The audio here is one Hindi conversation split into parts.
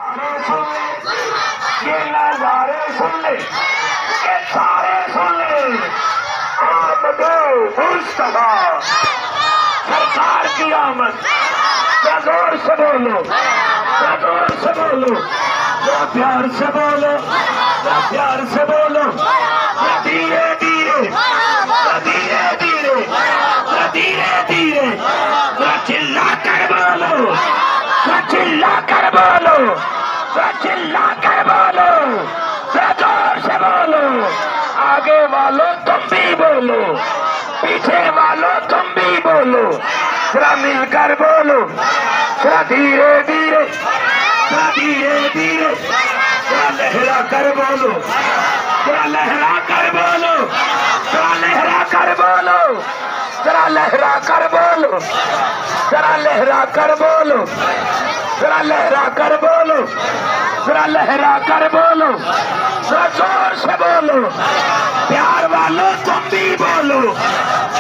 ये नजारे सुन ले, ये सारे सुन ले। आमदो मुस्तफा सरकार की आमद, जोर से बोलो, जोर से बोलो, प्यार से बोलो, प्यार से बोलो, धीरे धीरे, धीरे धीरे, धीरे धीरे, चिल्ला कर बोलो, चिल्ला कर बोलो, चिल्ला कर बोलो, जोर से बोलो। आगे वालों तुम भी बोलो, पीछे वालों तुम भी बोलो, जरा मिलकर बोलो, जरा धीरे धीरे, धीरे धीरे, जरा लहरा कर बोलो, जरा लहरा कर बोलो, जरा लहरा कर बोलो, जरा लहरा कर बोलो, जरा लहरा कर बोलो, जरा लहरा कर बोलो, जरा लहरा कर बोलो, जरा जोर से बोलो। प्यार वालों तुम भी बोलो,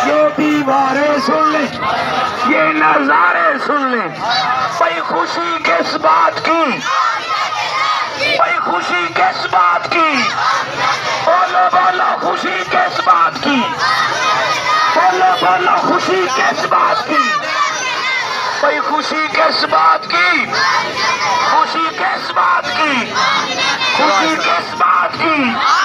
ये दीवारें सुन ले, ये नजारे सुन ले। भाई खुशी किस बात की, भाई खुशी किस बात की, बोलो बोलो खुशी किस बात की, बोलो बोलो खुशी किस बात की, भाई खुशी किस बात की, खुशी किस बात की, खुशी किस बात की।